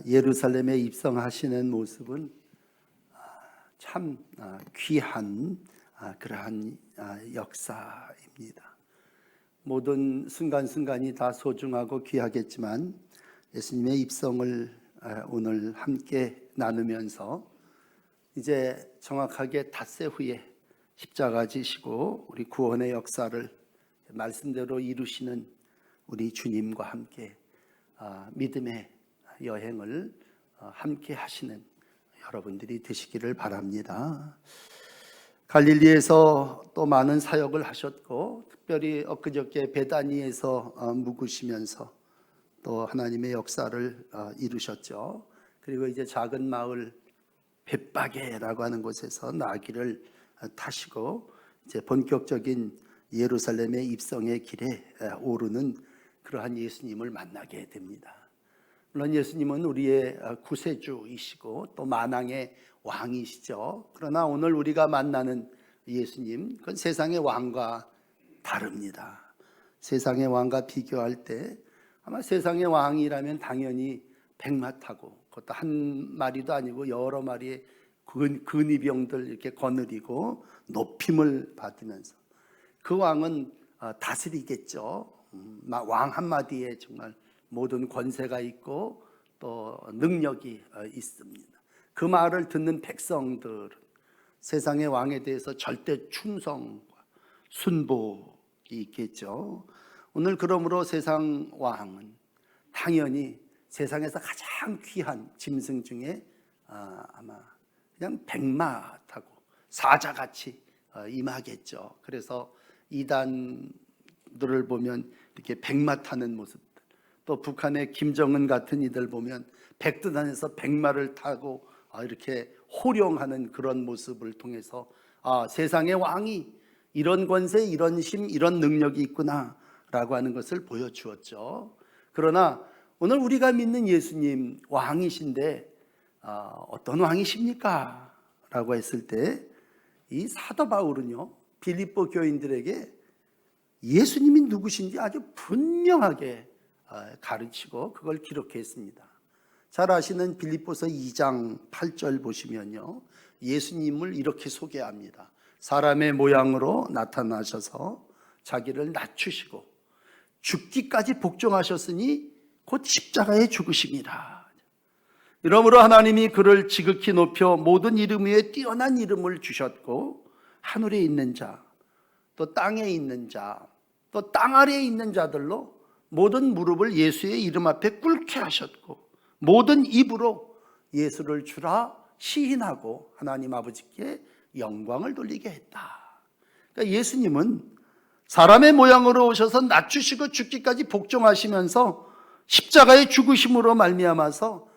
예루살렘에 입성하시는 모습은 참 귀한 그러한 역사입니다. 모든 순간순간이 다 소중하고 귀하겠지만 예수님의 입성을 오늘 함께 나누면서 이제 정확하게 닷새 후에 십자가 지시고 우리 구원의 역사를 말씀대로 이루시는 우리 주님과 함께 믿음의 여행을 함께 하시는 여러분들이 되시기를 바랍니다. 갈릴리에서 또 많은 사역을 하셨고 특별히 엊그저께 베다니에서 묵으시면서 또 하나님의 역사를 이루셨죠. 그리고 이제 작은 마을 벳바게라고 하는 곳에서 나귀를 타시고 이제 본격적인 예루살렘의 입성의 길에 오르는 그러한 예수님을 만나게 됩니다. 물론 예수님은 우리의 구세주이시고 또 만왕의 왕이시죠. 그러나 오늘 우리가 만나는 예수님, 그건 세상의 왕과 다릅니다. 세상의 왕과 비교할 때 아마 세상의 왕이라면 당연히 백마 타고, 그것도 한 마리도 아니고 여러 마리의 근위병들 이렇게 거느리고 높임을 받으면서 그 왕은 다스리겠죠. 왕 한마디에 정말 모든 권세가 있고 또 능력이 있습니다. 그 말을 듣는 백성들은 세상의 왕에 대해서 절대 충성과 순복이 있겠죠. 오늘 그러므로 세상 왕은 당연히 세상에서 가장 귀한 짐승 중에 아마 그냥 백마 타고 사자같이 임하겠죠. 그래서 이단들을 보면 이렇게 백마 타는 모습들, 또 북한의 김정은 같은 이들 보면 백두산에서 백마를 타고 이렇게 호령하는 그런 모습을 통해서 세상의 왕이 이런 권세, 이런 힘, 이런 능력이 있구나 라고 하는 것을 보여주었죠. 그러나 오늘 우리가 믿는 예수님 왕이신데 어떤 왕이십니까? 라고 했을 때 이 사도 바울은요 빌립보 교인들에게 예수님이 누구신지 아주 분명하게 가르치고 그걸 기록했습니다. 잘 아시는 빌립보서 2장 8절 보시면요 예수님을 이렇게 소개합니다. 사람의 모양으로 나타나셔서 자기를 낮추시고 죽기까지 복종하셨으니 곧 십자가에 죽으심이라. 이러므로 하나님이 그를 지극히 높여 모든 이름 위에 뛰어난 이름을 주셨고 하늘에 있는 자, 또 땅에 있는 자, 또 땅 아래에 있는 자들로 모든 무릎을 예수의 이름 앞에 꿇게 하셨고 모든 입으로 예수를 주라 시인하고 하나님 아버지께 영광을 돌리게 했다. 그러니까 예수님은 사람의 모양으로 오셔서 낮추시고 죽기까지 복종하시면서 십자가의 죽으심으로 말미암아서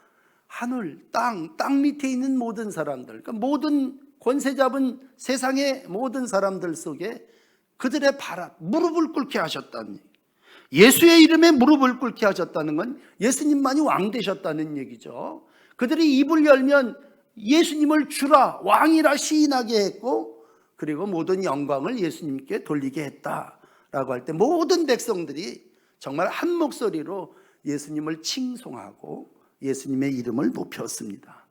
하늘, 땅 밑에 있는 모든 사람들, 그러니까 모든 권세 잡은 세상의 모든 사람들 속에 그들의 무릎을 꿇게 하셨다는 얘기. 예수의 이름에 무릎을 꿇게 하셨다는 건 예수님만이 왕 되셨다는 얘기죠. 그들이 입을 열면 예수님을 주라, 왕이라 시인하게 했고 그리고 모든 영광을 예수님께 돌리게 했다라고 할 때 모든 백성들이 정말 한 목소리로 예수님을 칭송하고 예수님의 이름을 높였습니다.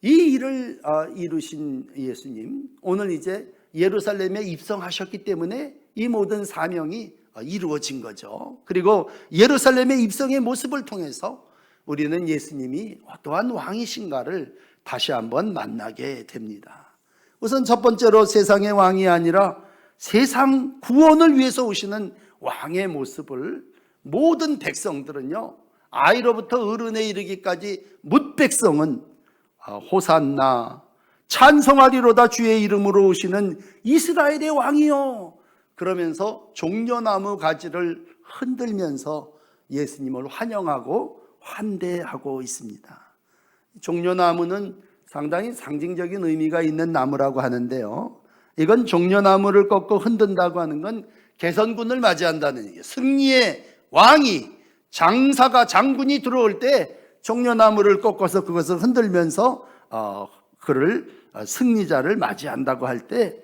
이 일을 이루신 예수님, 오늘 이제 예루살렘에 입성하셨기 때문에 이 모든 사명이 이루어진 거죠. 그리고 예루살렘의 입성의 모습을 통해서 우리는 예수님이 어떠한 왕이신가를 다시 한번 만나게 됩니다. 우선 첫 번째로 세상의 왕이 아니라 세상 구원을 위해서 오시는 왕의 모습을 모든 백성들은요 아이로부터 어른에 이르기까지 뭇백성은 호산나 찬송하리로다 주의 이름으로 오시는 이스라엘의 왕이요 그러면서 종려나무 가지를 흔들면서 예수님을 환영하고 환대하고 있습니다. 종려나무는 상당히 상징적인 의미가 있는 나무라고 하는데요, 이건 종려나무를 꺾고 흔든다고 하는 건 개선군을 맞이한다는 얘기예요. 승리의 왕이 장군이 들어올 때 종려나무를 꺾어서 그것을 흔들면서 그를 승리자를 맞이한다고 할 때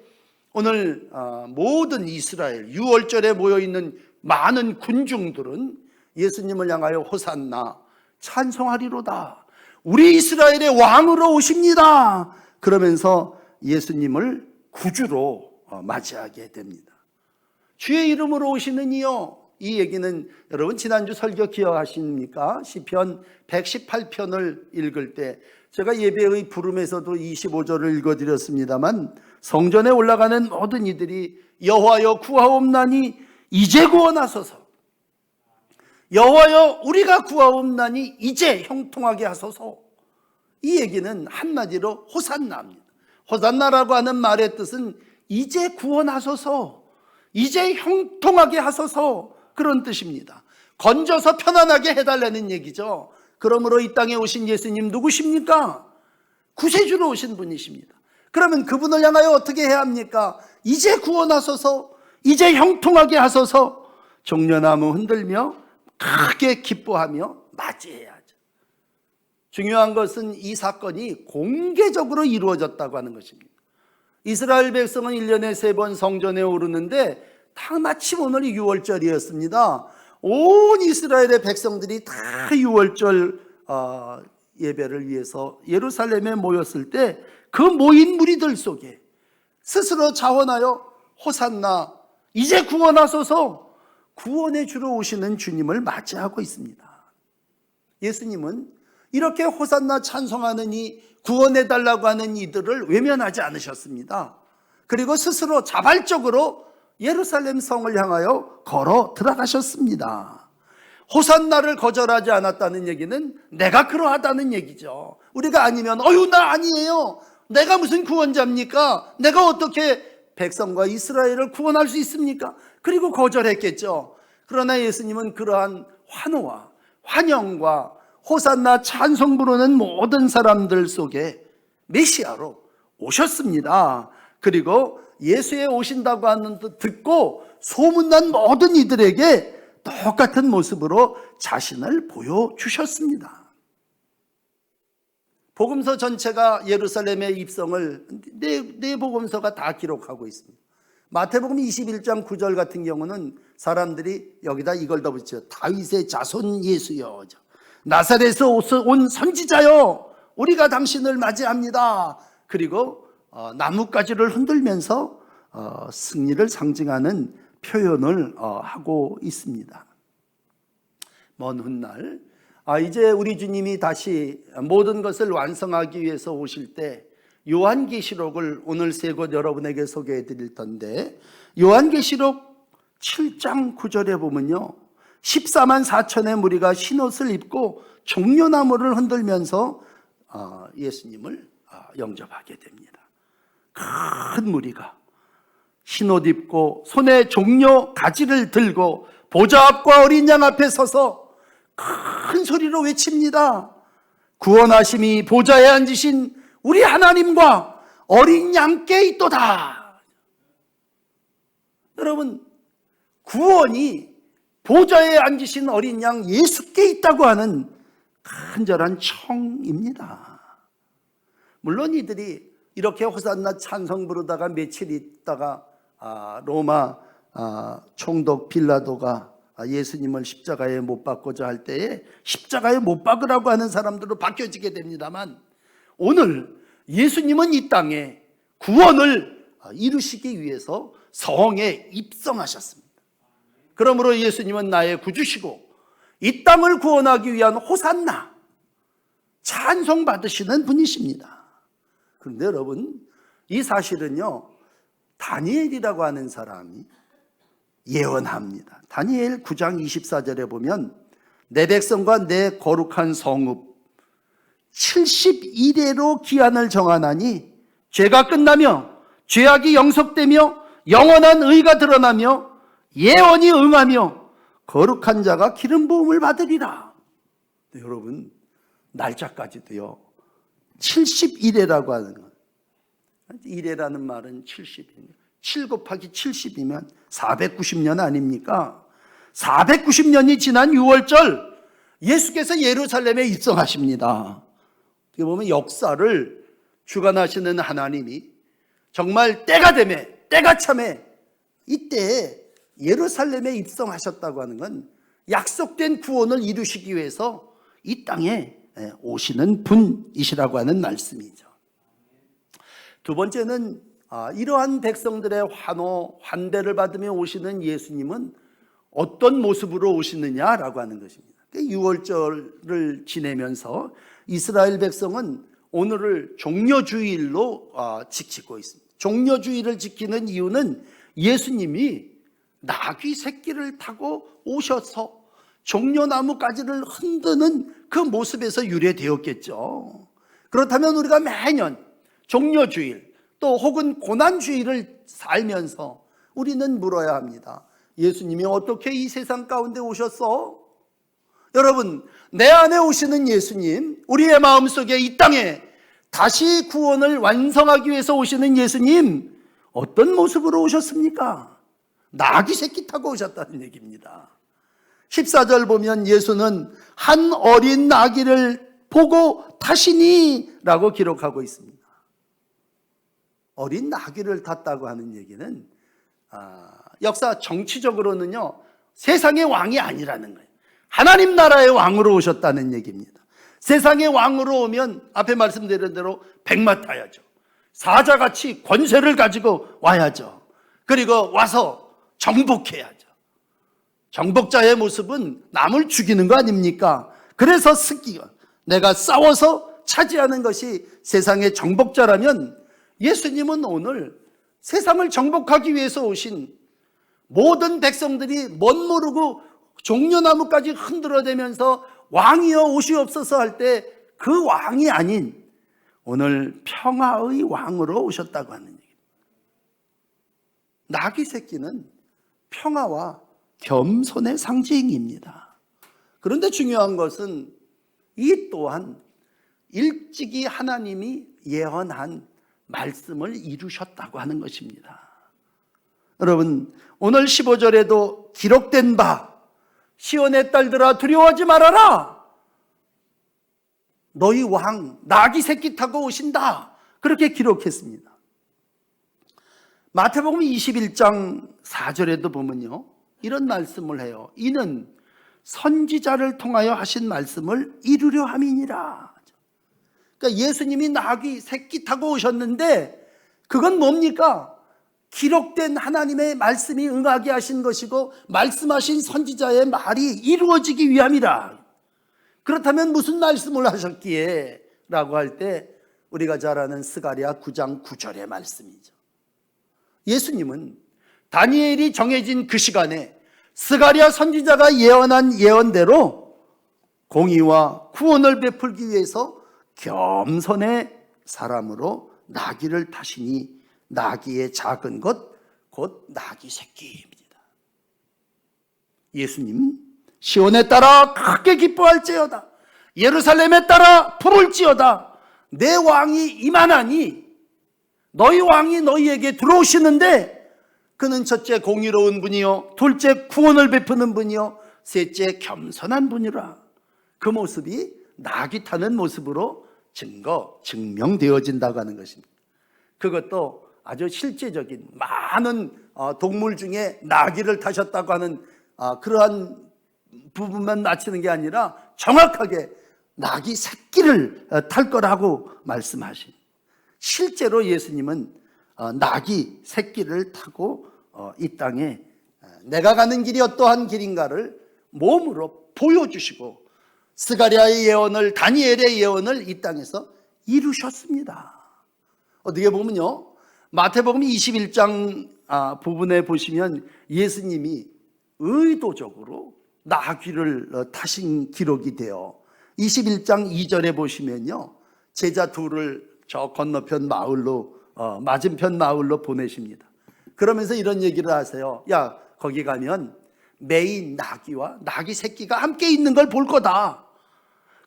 오늘 모든 이스라엘 유월절에 모여있는 많은 군중들은 예수님을 향하여 호산나 찬송하리로다. 우리 이스라엘의 왕으로 오십니다. 그러면서 예수님을 구주로 맞이하게 됩니다. 주의 이름으로 오시는 이요. 이 얘기는 여러분 지난주 설교 기억하십니까? 시편 118편을 읽을 때 제가 예배의 부름에서도 25절을 읽어드렸습니다만, 성전에 올라가는 모든 이들이 여호와여 구하옵나니 이제 구원하소서, 여호와여 우리가 구하옵나니 이제 형통하게 하소서. 이 얘기는 한마디로 호산나입니다. 호산나라고 하는 말의 뜻은 이제 구원하소서, 이제 형통하게 하소서, 그런 뜻입니다. 건져서 편안하게 해달라는 얘기죠. 그러므로 이 땅에 오신 예수님 누구십니까? 구세주로 오신 분이십니다. 그러면 그분을 향하여 어떻게 해야 합니까? 이제 구원하소서, 이제 형통하게 하소서. 종려나무 흔들며 크게 기뻐하며 맞이해야죠. 중요한 것은 이 사건이 공개적으로 이루어졌다고 하는 것입니다. 이스라엘 백성은 1년에 3번 성전에 오르는데 다 마침 오늘이 6월절이었습니다. 온 이스라엘의 백성들이 다 6월절 예배를 위해서 예루살렘에 모였을 때 그 모인 무리들 속에 스스로 자원하여 호산나 이제 구원하소서, 구원의 주로 오시는 주님을 맞이하고 있습니다. 예수님은 이렇게 호산나 찬송하는 이 구원해달라고 하는 이들을 외면하지 않으셨습니다. 그리고 스스로 자발적으로 예루살렘 성을 향하여 걸어 들어가셨습니다. 호산나를 거절하지 않았다는 얘기는 내가 그러하다는 얘기죠. 우리가 아니면 나 아니에요, 내가 무슨 구원자입니까? 내가 어떻게 백성과 이스라엘을 구원할 수 있습니까? 그리고 거절했겠죠. 그러나 예수님은 그러한 환호와 환영과 호산나 찬송 부르는 모든 사람들 속에 메시아로 오셨습니다. 그리고 예수의 오신다고 하는 듯 듣고 소문난 모든 이들에게 똑같은 모습으로 자신을 보여주셨습니다. 복음서 전체가 예루살렘의 입성을 네 복음서가 다 기록하고 있습니다. 마태복음 21장 9절 같은 경우는 사람들이 여기다 이걸 더 붙여요. 다윗의 자손 예수여, 나사렛에서 온 선지자여, 우리가 당신을 맞이합니다. 그리고 나뭇가지를 흔들면서 승리를 상징하는 표현을 하고 있습니다. 먼 훗날 이제 우리 주님이 다시 모든 것을 완성하기 위해서 오실 때 요한계시록을 오늘 세 곳 여러분에게 소개해 드릴 텐데, 요한계시록 7장 9절에 보면요, 14만 4천의 무리가 흰옷을 입고 종려나무를 흔들면서 예수님을 영접하게 됩니다. 큰 무리가 흰옷 입고 손에 종려 가지를 들고 보좌 앞과 어린 양 앞에 서서 큰 소리로 외칩니다. 구원하심이 보좌에 앉으신 우리 하나님과 어린 양께 있도다. 여러분, 구원이 보좌에 앉으신 어린 양 예수께 있다고 하는 간절한 청입니다. 물론 이들이 이렇게 호산나 찬송 부르다가 며칠 있다가 로마 총독 빌라도가 예수님을 십자가에 못 박고자 할 때에 십자가에 못 박으라고 하는 사람들로 바뀌어지게 됩니다만, 오늘 예수님은 이 땅에 구원을 이루시기 위해서 성에 입성하셨습니다. 그러므로 예수님은 나의 구주시고 이 땅을 구원하기 위한 호산나 찬송 받으시는 분이십니다. 그런데 여러분, 이 사실은요, 다니엘이라고 하는 사람이 예언합니다. 다니엘 9장 24절에 보면 내 백성과 내 거룩한 성읍 71회로 기한을 정하나니 죄가 끝나며 죄악이 영속되며 영원한 의가 드러나며 예언이 응하며 거룩한 자가 기름 부음을 받으리라. 네, 여러분, 날짜까지도요 71회라고 하는 것, 1회라는 말은 70이에요. 7 곱하기 70이면 490년 아닙니까? 490년이 지난 6월절 예수께서 예루살렘에 입성하십니다. 어떻게 보면 역사를 주관하시는 하나님이 정말 때가 되매, 때가 참에 이때에 예루살렘에 입성하셨다고 하는 건 약속된 구원을 이루시기 위해서 이 땅에 오시는 분이시라고 하는 말씀이죠. 두 번째는 이러한 백성들의 환대를 받으며 오시는 예수님은 어떤 모습으로 오시느냐라고 하는 것입니다. 유월절을 지내면서 이스라엘 백성은 오늘을 종려주일로 지키고 있습니다. 종려주일을 지키는 이유는 예수님이 나귀 새끼를 타고 오셔서 종려나무가지를 흔드는 그 모습에서 유래되었겠죠. 그렇다면 우리가 매년 종려주일 또 혹은 고난주일을 살면서 우리는 물어야 합니다. 예수님이 어떻게 이 세상 가운데 오셨어? 여러분, 내 안에 오시는 예수님, 우리의 마음속에 이 땅에 다시 구원을 완성하기 위해서 오시는 예수님, 어떤 모습으로 오셨습니까? 나귀 새끼 타고 오셨다는 얘기입니다. 14절 보면 예수는 한 어린 나귀를 보고 타시니 라고 기록하고 있습니다. 어린 나귀를 탔다고 하는 얘기는 역사 정치적으로는요, 세상의 왕이 아니라는 거예요. 하나님 나라의 왕으로 오셨다는 얘기입니다. 세상의 왕으로 오면 앞에 말씀드린 대로 백마 타야죠. 사자같이 권세를 가지고 와야죠. 그리고 와서 정복해야죠. 정복자의 모습은 남을 죽이는 거 아닙니까? 그래서 내가 싸워서 차지하는 것이 세상의 정복자라면 예수님은 오늘 세상을 정복하기 위해서 오신 모든 백성들이 멋모르고 종려나무까지 흔들어대면서 왕이여 오시옵소서 할 때 그 왕이 아닌 오늘 평화의 왕으로 오셨다고 하는 얘기입니다. 나귀 새끼는 평화와 겸손의 상징입니다. 그런데 중요한 것은 이 또한 일찍이 하나님이 예언한 말씀을 이루셨다고 하는 것입니다. 여러분, 오늘 15절에도 기록된 바 시온의 딸들아 두려워하지 말아라, 너희 왕 나귀 새끼 타고 오신다, 그렇게 기록했습니다. 마태복음 21장 4절에도 보면요, 이런 말씀을 해요. 이는 선지자를 통하여 하신 말씀을 이루려 함이니라. 그러니까 예수님이 나귀 새끼 타고 오셨는데 그건 뭡니까? 기록된 하나님의 말씀이 응하게 하신 것이고 말씀하신 선지자의 말이 이루어지기 위함이라. 그렇다면 무슨 말씀을 하셨기에? 라고 할 때 우리가 잘 아는 스가랴 9장 9절의 말씀이죠. 예수님은 다니엘이 정해진 그 시간에 스가랴 선지자가 예언한 예언대로 공의와 구원을 베풀기 위해서 겸손의 사람으로 나귀를 타시니 나귀의 작은 것 곧 나귀 새끼입니다. 예수님 시온에 따라 크게 기뻐할지어다, 예루살렘에 따라 부를지어다, 내 왕이 임하나니, 너희 왕이 너희에게 들어오시는데 그는 첫째 공의로운 분이요, 둘째 구원을 베푸는 분이요, 셋째 겸손한 분이라. 그 모습이 나귀 타는 모습으로 증명되어진다고 하는 것입니다. 그것도 아주 실제적인 많은 동물 중에 나귀를 타셨다고 하는 그러한 부분만 맞추는 게 아니라 정확하게 나귀 새끼를 탈 거라고 말씀하신, 실제로 예수님은 나귀 새끼를 타고 이 땅에 내가 가는 길이 어떠한 길인가를 몸으로 보여주시고 스가랴의 예언을, 다니엘의 예언을 이 땅에서 이루셨습니다. 어떻게 보면요, 마태복음 21장 부분에 보시면 예수님이 의도적으로 나귀를 타신 기록이 돼요. 21장 2절에 보시면요, 제자 둘을 저 건너편 마을로, 맞은편 마을로 보내십니다. 그러면서 이런 얘기를 하세요. 야, 거기 가면 메인 나귀와 나귀 새끼가 함께 있는 걸 볼 거다.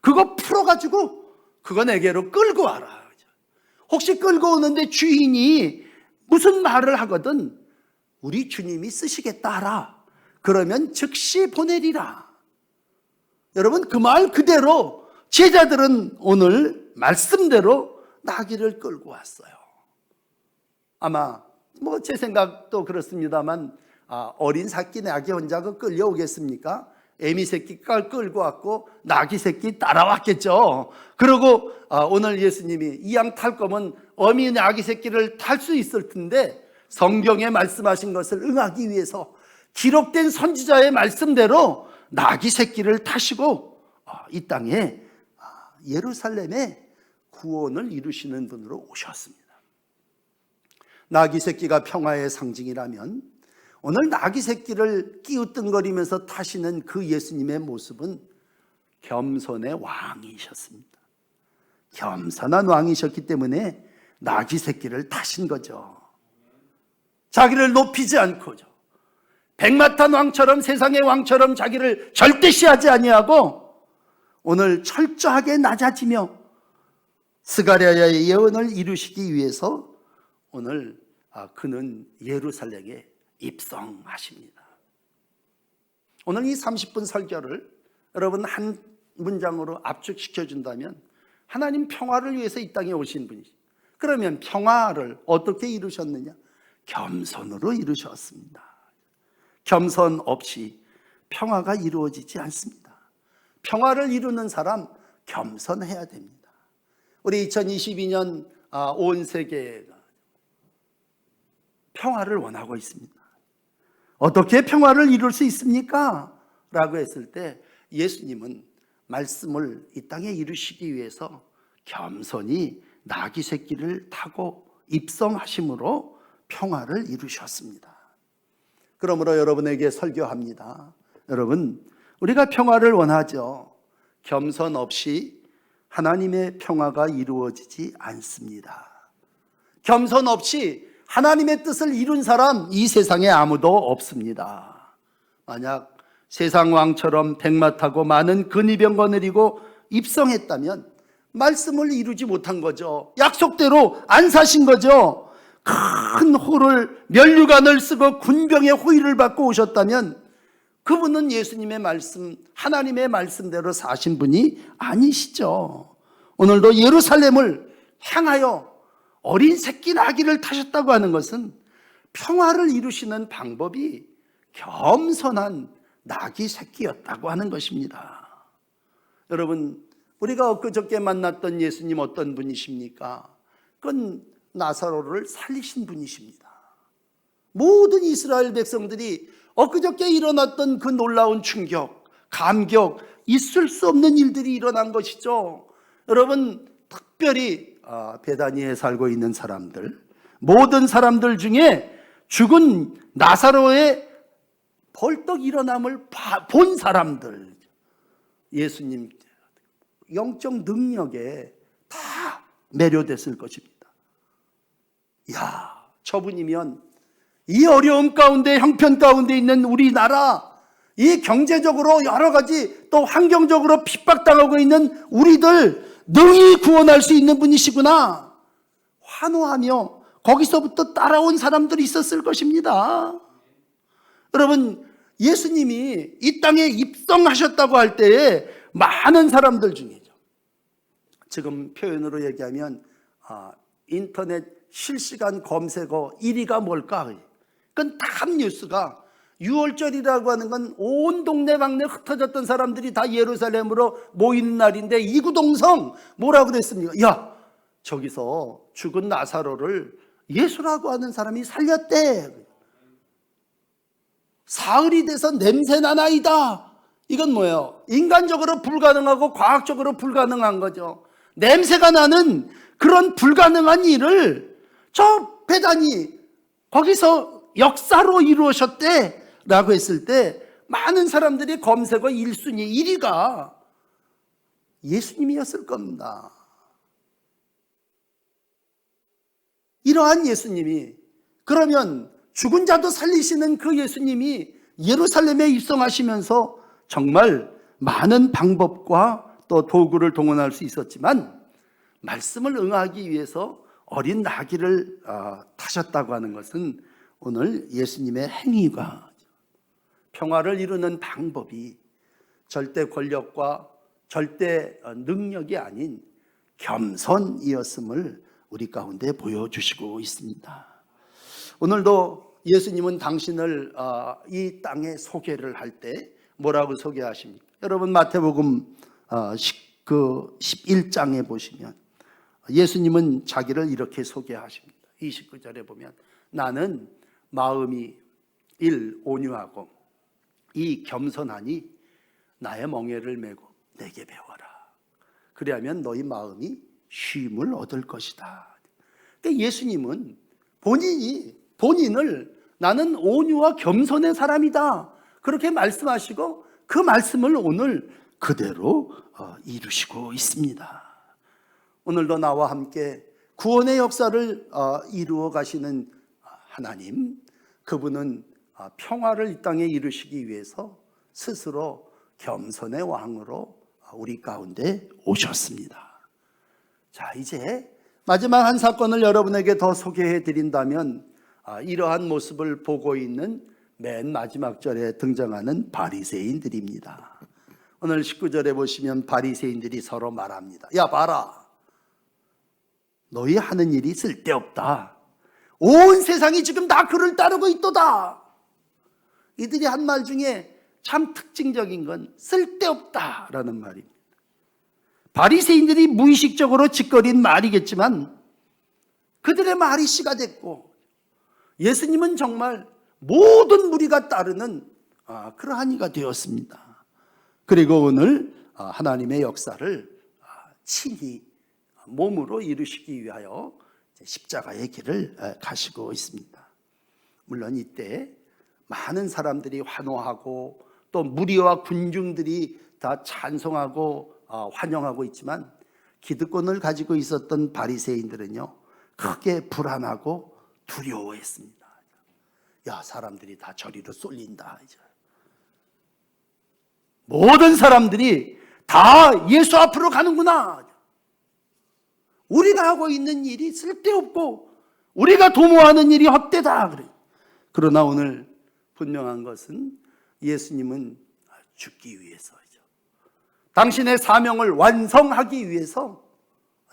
그거 풀어가지고 그거 내게로 끌고 와라. 혹시 끌고 오는데 주인이 무슨 말을 하거든 우리 주님이 쓰시겠다 하라. 그러면 즉시 보내리라. 여러분, 그 말 그대로 제자들은 오늘 말씀대로 나귀를 끌고 왔어요. 아마 제 생각도 그렇습니다만 어린 새끼 나귀 혼자 끌려오겠습니까? 애미 새끼 끌고 왔고 나귀 새끼 따라왔겠죠. 그리고 오늘 예수님이 이 양 탈 거면 어미 나귀 새끼를 탈 수 있을 텐데 성경에 말씀하신 것을 응하기 위해서 기록된 선지자의 말씀대로 나귀 새끼를 타시고 이 땅에 예루살렘에 구원을 이루시는 분으로 오셨습니다. 나귀 새끼가 평화의 상징이라면 오늘 나귀 새끼를 끼우뚱거리면서 타시는 그 예수님의 모습은 겸손의 왕이셨습니다. 겸손한 왕이셨기 때문에 나귀 새끼를 타신 거죠. 자기를 높이지 않고죠. 백마탄 왕처럼 세상의 왕처럼 자기를 절대시하지 아니하고 오늘 철저하게 낮아지며 스가랴의 예언을 이루시기 위해서 오늘 그는 예루살렘에 입성하십니다. 오늘 이 30분 설교를 여러분 한 문장으로 압축시켜 준다면 하나님 평화를 위해서 이 땅에 오신 분이죠. 그러면 평화를 어떻게 이루셨느냐? 겸손으로 이루셨습니다. 겸손 없이 평화가 이루어지지 않습니다. 평화를 이루는 사람 겸손해야 됩니다. 우리 2022년 온 세계가 평화를 원하고 있습니다. 어떻게 평화를 이룰 수 있습니까? 라고 했을 때 예수님은 말씀을 이 땅에 이루시기 위해서 겸손히 나귀 새끼를 타고 입성하심으로 평화를 이루셨습니다. 그러므로 여러분에게 설교합니다. 여러분, 우리가 평화를 원하죠. 겸손 없이 하나님의 평화가 이루어지지 않습니다. 겸손 없이 하나님의 뜻을 이룬 사람 이 세상에 아무도 없습니다. 만약 세상 왕처럼 백마 타고 많은 근위병 거느리고 입성했다면 말씀을 이루지 못한 거죠. 약속대로 안 사신 거죠. 큰 호를 면류관을 쓰고 군병의 호위를 받고 오셨다면 그분은 예수님의 말씀, 하나님의 말씀대로 사신 분이 아니시죠. 오늘도 예루살렘을 향하여 어린 새끼 나귀를 타셨다고 하는 것은 평화를 이루시는 방법이 겸손한 나귀 새끼였다고 하는 것입니다. 여러분, 우리가 엊그저께 만났던 예수님 어떤 분이십니까? 그건 나사로를 살리신 분이십니다. 모든 이스라엘 백성들이 엊그저께 일어났던 그 놀라운 충격, 감격, 있을 수 없는 일들이 일어난 것이죠. 여러분, 특별히 베다니에 살고 있는 사람들, 모든 사람들 중에 죽은 나사로의 벌떡 일어남을 본 사람들, 예수님 영적 능력에 다 매료됐을 것입니다. 야, 저분이면 이 어려움 가운데, 형편 가운데 있는 우리나라, 이 경제적으로 여러 가지 또 환경적으로 핍박당하고 있는 우리들 능히 구원할 수 있는 분이시구나 환호하며 거기서부터 따라온 사람들이 있었을 것입니다. 여러분, 예수님이 이 땅에 입성하셨다고 할 때에 많은 사람들 중이죠. 지금 표현으로 얘기하면 인터넷 실시간 검색어 1위가 뭘까? 그건 다 뉴스가 6월절이라고 하는 건 온 동네방네 흩어졌던 사람들이 다 예루살렘으로 모이는 날인데 이구동성 뭐라고 그랬습니까? 야, 저기서 죽은 나사로를 예수라고 하는 사람이 살렸대. 사흘이 돼서 냄새나나이다. 이건 뭐예요? 인간적으로 불가능하고 과학적으로 불가능한 거죠. 냄새가 나는 그런 불가능한 일을 저 베다니 거기서 역사로 이루어졌대 라고 했을 때 많은 사람들이 검색어 1순위 1위가 예수님이었을 겁니다. 이러한 예수님이, 그러면 죽은 자도 살리시는 그 예수님이 예루살렘에 입성하시면서 정말 많은 방법과 또 도구를 동원할 수 있었지만 말씀을 응하기 위해서 어린 나귀를 타셨다고 하는 것은 오늘 예수님의 행위가, 평화를 이루는 방법이 절대 권력과 절대 능력이 아닌 겸손이었음을 우리 가운데 보여주시고 있습니다. 오늘도 예수님은 당신을 이 땅에 소개를 할 때 뭐라고 소개하십니까? 여러분 마태복음 11장에 보시면 예수님은 자기를 이렇게 소개하십니다. 29절에 보면 나는 마음이 온유하고 이 겸손하니 나의 멍에를 메고 내게 배워라. 그리하면 너희 마음이 쉼을 얻을 것이다. 그러니까 예수님은 본인을 나는 온유와 겸손의 사람이다 그렇게 말씀하시고 그 말씀을 오늘 그대로 이루시고 있습니다. 오늘도 나와 함께 구원의 역사를 이루어 가시는 하나님, 그분은 평화를 이 땅에 이루시기 위해서 스스로 겸손의 왕으로 우리 가운데 오셨습니다. 자, 이제 마지막 한 사건을 여러분에게 더 소개해 드린다면 이러한 모습을 보고 있는 맨 마지막 절에 등장하는 바리새인들입니다. 오늘 19절에 보시면 바리새인들이 서로 말합니다. 야, 봐라, 너희 하는 일이 쓸데없다. 온 세상이 지금 다 그를 따르고 있도다. 이들이 한 말 중에 참 특징적인 건 쓸데없다라는 말입니다. 바리새인들이 무의식적으로 짓거린 말이겠지만 그들의 말이 씨가 됐고 예수님은 정말 모든 무리가 따르는 그러한 이가 되었습니다. 그리고 오늘 하나님의 역사를 친히 몸으로 이루시기 위하여 십자가의 길을 가시고 있습니다. 물론 이때 많은 사람들이 환호하고 또 무리와 군중들이 다 찬송하고 환영하고 있지만 기득권을 가지고 있었던 바리새인들은요 크게 불안하고 두려워했습니다. 야, 사람들이 다 저리로 쏠린다. 이제. 모든 사람들이 다 예수 앞으로 가는구나. 우리가 하고 있는 일이 쓸데없고 우리가 도모하는 일이 헛되다. 그래. 그러나 오늘 분명한 것은 예수님은 죽기 위해서죠. 당신의 사명을 완성하기 위해서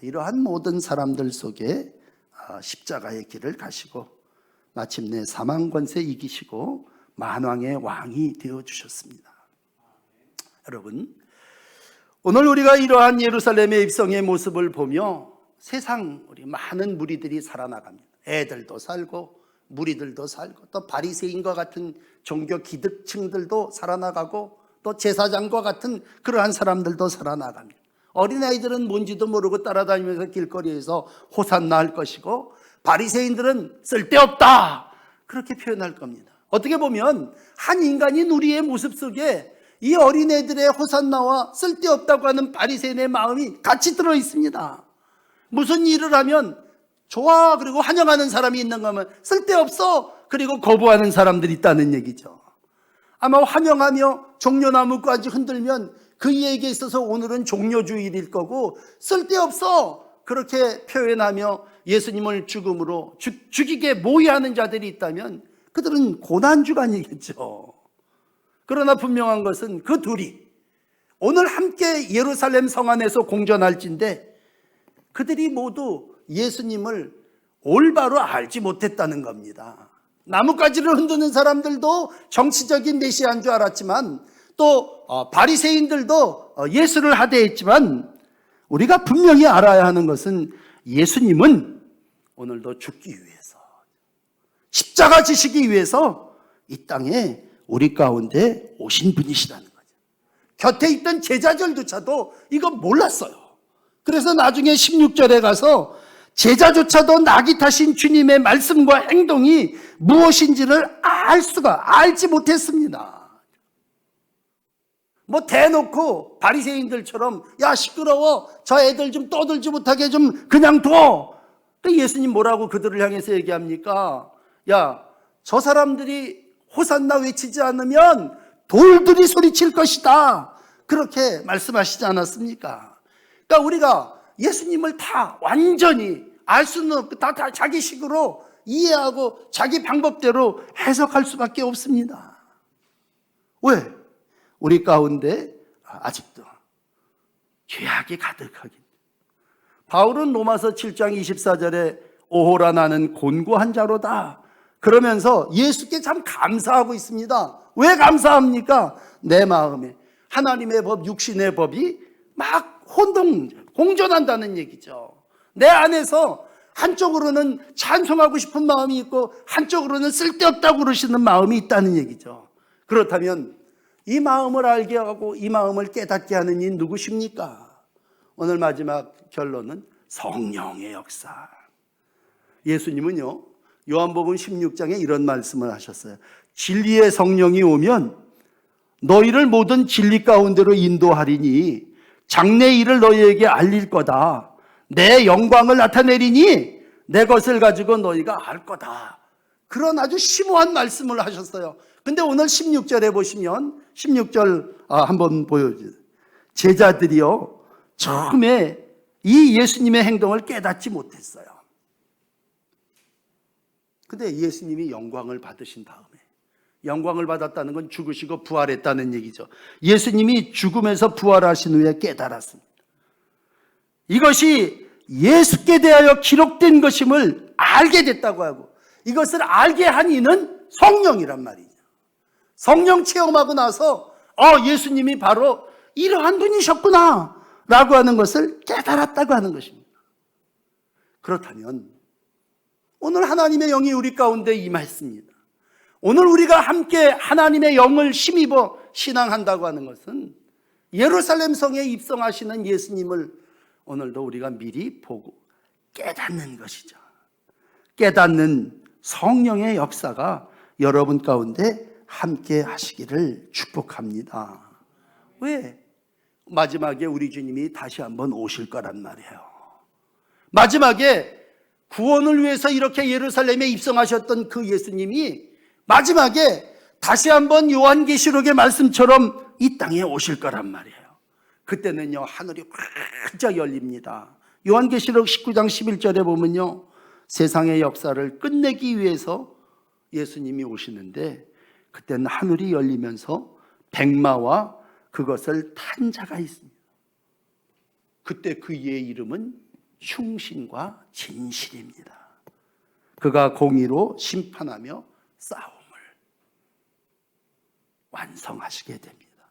이러한 모든 사람들 속에 십자가의 길을 가시고 마침내 사망 권세 이기시고 만왕의 왕이 되어주셨습니다. 여러분, 오늘 우리가 이러한 예루살렘의 입성의 모습을 보며 세상 우리 많은 무리들이 살아나갑니다. 애들도 살고 무리들도 살고 또 바리새인과 같은 종교 기득층들도 살아나가고 또 제사장과 같은 그러한 사람들도 살아나갑니다. 어린아이들은 뭔지도 모르고 따라다니면서 길거리에서 호산나 할 것이고 바리새인들은 쓸데없다 그렇게 표현할 겁니다. 어떻게 보면 한 인간인 우리의 모습 속에 이 어린애들의 호산나와 쓸데없다고 하는 바리새인의 마음이 같이 들어 있습니다. 무슨 일을 하면 좋아 그리고 환영하는 사람이 있는가 하면 쓸데없어 그리고 거부하는 사람들이 있다는 얘기죠. 아마 환영하며 종려나무까지 흔들면 그이에게 있어서 오늘은 종려주일일 거고 쓸데없어 그렇게 표현하며 예수님을 죽음으로 죽이게 모의하는 자들이 있다면 그들은 고난주간이겠죠. 그러나 분명한 것은 그 둘이 오늘 함께 예루살렘 성 안에서 공전할진데 그들이 모두 예수님을 올바로 알지 못했다는 겁니다. 나뭇가지를 흔드는 사람들도 정치적인 메시아인 줄 알았지만 또 바리새인들도 예수를 하대했지만 우리가 분명히 알아야 하는 것은 예수님은 오늘도 죽기 위해서 십자가 지시기 위해서 이 땅에 우리 가운데 오신 분이시라는 거죠. 곁에 있던 제자들조차도 이거 몰랐어요. 그래서 나중에 16절에 가서 제자조차도 낙이 타신 주님의 말씀과 행동이 무엇인지를 알지 못했습니다. 뭐 대놓고 바리새인들처럼 야 시끄러워 저 애들 좀 떠들지 못하게 좀 그냥 둬. 예수님 뭐라고 그들을 향해서 얘기합니까? 야 저 사람들이 호산나 외치지 않으면 돌들이 소리칠 것이다 그렇게 말씀하시지 않았습니까? 그러니까 우리가 예수님을 다 완전히 알 수는 없고 다 자기 식으로 이해하고 자기 방법대로 해석할 수밖에 없습니다. 왜? 우리 가운데 아직도 죄악이 가득하기. 바울은 로마서 7장 24절에 오호라 나는 곤고한 자로다 그러면서 예수께 참 감사하고 있습니다. 왜 감사합니까? 내 마음에 하나님의 법, 육신의 법이 막 공존한다는 얘기죠. 내 안에서 한쪽으로는 찬송하고 싶은 마음이 있고 한쪽으로는 쓸데없다고 그러시는 마음이 있다는 얘기죠. 그렇다면 이 마음을 알게 하고 이 마음을 깨닫게 하는 이 누구십니까? 오늘 마지막 결론은 성령의 역사. 예수님은요, 요한복음 16장에 이런 말씀을 하셨어요. 진리의 성령이 오면 너희를 모든 진리 가운데로 인도하리니 장래 일을 너희에게 알릴 거다. 내 영광을 나타내리니 내 것을 가지고 너희가 알 거다. 그런 아주 심오한 말씀을 하셨어요. 근데 오늘 16절에 보시면 16절 한번 보여주세요. 제자들이요, 처음에 이 예수님의 행동을 깨닫지 못했어요. 근데 예수님이 영광을 받으신 다음에, 영광을 받았다는 건 죽으시고 부활했다는 얘기죠. 예수님이 죽음에서 부활하신 후에 깨달았습니다. 이것이 예수께 대하여 기록된 것임을 알게 됐다고 하고, 이것을 알게 한 이는 성령이란 말이죠. 성령 체험하고 나서 예수님이 바로 이러한 분이셨구나 라고 하는 것을 깨달았다고 하는 것입니다. 그렇다면 오늘 하나님의 영이 우리 가운데 임했습니다. 오늘 우리가 함께 하나님의 영을 힘입어 신앙한다고 하는 것은 예루살렘 성에 입성하시는 예수님을 오늘도 우리가 미리 보고 깨닫는 것이죠. 깨닫는 성령의 역사가 여러분 가운데 함께 하시기를 축복합니다. 왜? 마지막에 우리 주님이 다시 한번 오실 거란 말이에요. 마지막에 구원을 위해서 이렇게 예루살렘에 입성하셨던 그 예수님이 마지막에 다시 한번 요한계시록의 말씀처럼 이 땅에 오실 거란 말이에요. 그때는요, 하늘이 활짝 열립니다. 요한계시록 19장 11절에 보면요, 세상의 역사를 끝내기 위해서 예수님이 오시는데, 그때는 하늘이 열리면서 백마와 그것을 탄 자가 있습니다. 그때 그의 이름은 흉신과 진실입니다. 그가 공의로 심판하며 싸움을 완성하시게 됩니다.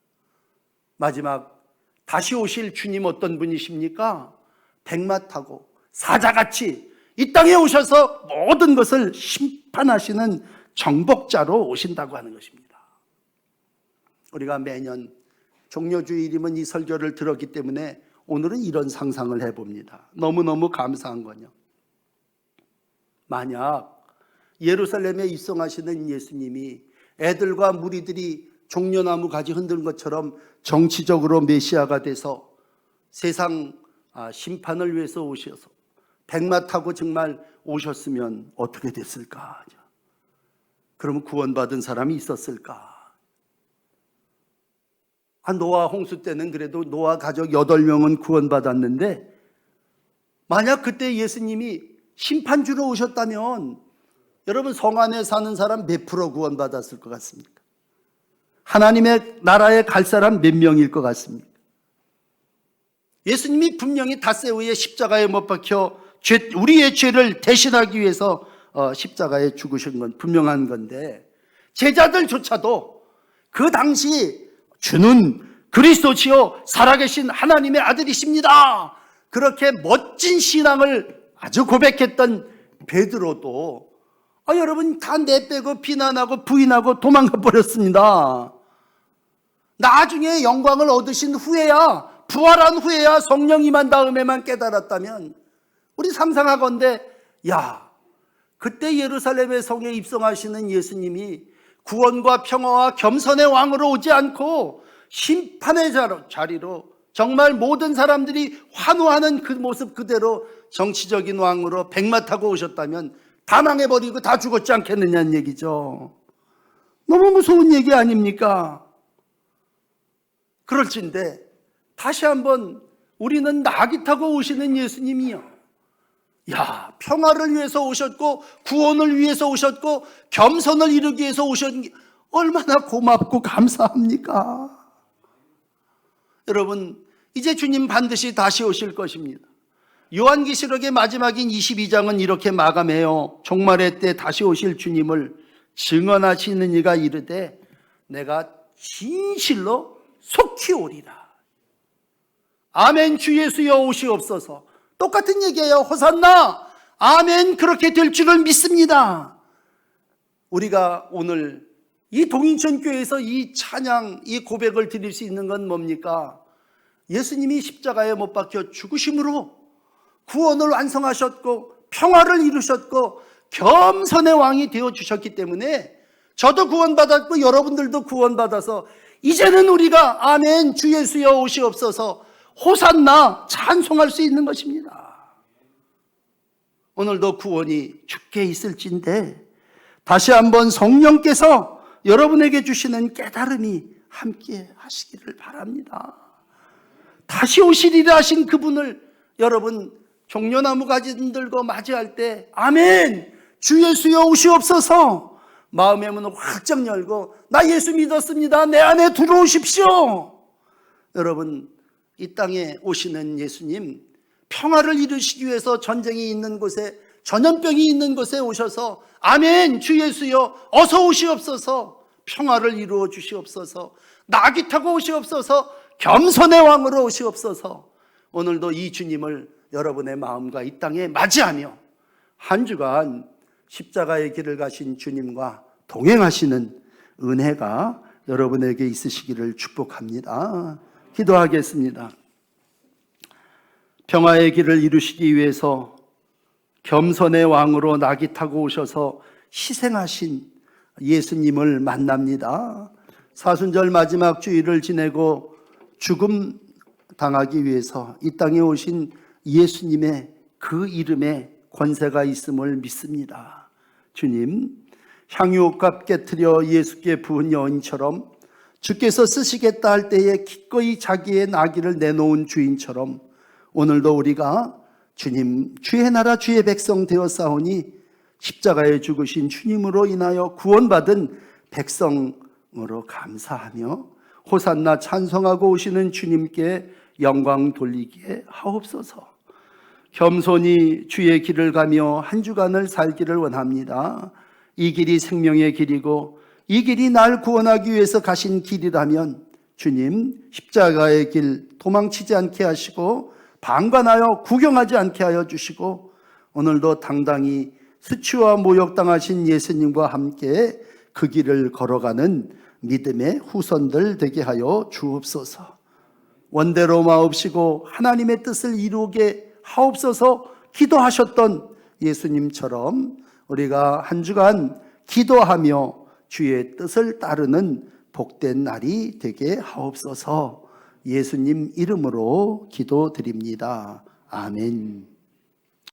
마지막 다시 오실 주님 어떤 분이십니까? 백마 타고 사자같이 이 땅에 오셔서 모든 것을 심판하시는 정복자로 오신다고 하는 것입니다. 우리가 매년 종려주일이면 이 설교를 들었기 때문에 오늘은 이런 상상을 해봅니다. 너무너무 감사한 건요, 만약 예루살렘에 입성하시는 예수님이 애들과 무리들이 종려나무 가지 흔드는 것처럼 정치적으로 메시아가 돼서 세상 심판을 위해서 오셔서 백마 타고 정말 오셨으면 어떻게 됐을까? 그러면 구원받은 사람이 있었을까? 노아 홍수 때는 그래도 노아 가족 8명은 구원받았는데, 만약 그때 예수님이 심판주로 오셨다면 여러분 성 안에 사는 사람 몇 프로 구원받았을 것 같습니까? 하나님의 나라에 갈 사람 몇 명일 것 같습니까? 예수님이 분명히 닷새 후에 십자가에 못 박혀 우리의 죄를 대신하기 위해서 십자가에 죽으신 건 분명한 건데, 제자들조차도 그 당시 주는 그리스도시요 살아계신 하나님의 아들이십니다, 그렇게 멋진 신앙을 아주 고백했던 베드로도 여러분 다 내빼고 비난하고 부인하고 도망가 버렸습니다. 나중에 영광을 얻으신 후에야, 부활한 후에야, 성령 임한 다음에만 깨달았다면, 우리 상상하건대 그때 예루살렘의 성에 입성하시는 예수님이 구원과 평화와 겸손의 왕으로 오지 않고 심판의 자리로 정말 모든 사람들이 환호하는 그 모습 그대로 정치적인 왕으로 백마 타고 오셨다면 다 망해버리고 다 죽었지 않겠느냐는 얘기죠. 너무 무서운 얘기 아닙니까? 그럴진데 다시 한번 우리는 나귀 타고 오시는 예수님이요, 평화를 위해서 오셨고 구원을 위해서 오셨고 겸손을 이루기 위해서 오신 게 얼마나 고맙고 감사합니까? 여러분, 이제 주님 반드시 다시 오실 것입니다. 요한계시록의 마지막인 22장은 이렇게 마감해요. 종말의 때 다시 오실 주님을 증언하시는 이가 이르되 내가 진실로 속히 오리라. 아멘. 주 예수여 오시옵소서. 똑같은 얘기예요. 호산나. 아멘. 그렇게 될 줄을 믿습니다. 우리가 오늘 이 동인천 교회에서 이 찬양, 이 고백을 드릴 수 있는 건 뭡니까? 예수님이 십자가에 못 박혀 죽으심으로 구원을 완성하셨고 평화를 이루셨고 겸손의 왕이 되어주셨기 때문에 저도 구원받았고 여러분들도 구원받아서 이제는 우리가 아멘 주 예수여 오시옵소서 호산나 찬송할 수 있는 것입니다. 오늘도 구원이 죽게 있을진데 다시 한번 성령께서 여러분에게 주시는 깨달음이 함께 하시기를 바랍니다. 다시 오시리라 하신 그분을 여러분 종려나무 가지 들고 맞이할 때 아멘 주 예수여 오시옵소서 마음의 문을 활짝 열고 나 예수 믿었습니다. 내 안에 들어오십시오. 여러분 이 땅에 오시는 예수님 평화를 이루시기 위해서 전쟁이 있는 곳에 전염병이 있는 곳에 오셔서 아멘 주 예수여 어서 오시옵소서 평화를 이루어 주시옵소서 나귀 타고 오시옵소서 겸손의 왕으로 오시옵소서. 오늘도 이 주님을 여러분의 마음과 이 땅에 맞이하며 한 주간 십자가의 길을 가신 주님과 동행하시는 은혜가 여러분에게 있으시기를 축복합니다. 기도하겠습니다. 평화의 길을 이루시기 위해서 겸손의 왕으로 나귀 타고 오셔서 희생하신 예수님을 만납니다. 사순절 마지막 주일을 지내고 죽음 당하기 위해서 이 땅에 오신 예수님의 그 이름에 권세가 있음을 믿습니다. 주님, 향유옥값 깨트려 예수께 부은 여인처럼 주께서 쓰시겠다 할 때에 기꺼이 자기의 나귀를 내놓은 주인처럼 오늘도 우리가 주님 주의 나라 주의 백성 되었사오니 십자가에 죽으신 주님으로 인하여 구원받은 백성으로 감사하며 호산나 찬송하고 오시는 주님께 영광 돌리게 하옵소서. 겸손히 주의 길을 가며 한 주간을 살기를 원합니다. 이 길이 생명의 길이고 이 길이 날 구원하기 위해서 가신 길이라면 주님 십자가의 길 도망치지 않게 하시고 방관하여 구경하지 않게 하여 주시고 오늘도 당당히 수치와 모욕당하신 예수님과 함께 그 길을 걸어가는 믿음의 후손들 되게 하여 주옵소서. 원대로 마옵시고 하나님의 뜻을 이루게 하옵소서 기도하셨던 예수님처럼 우리가 한 주간 기도하며 주의 뜻을 따르는 복된 날이 되게 하옵소서. 예수님 이름으로 기도드립니다. 아멘.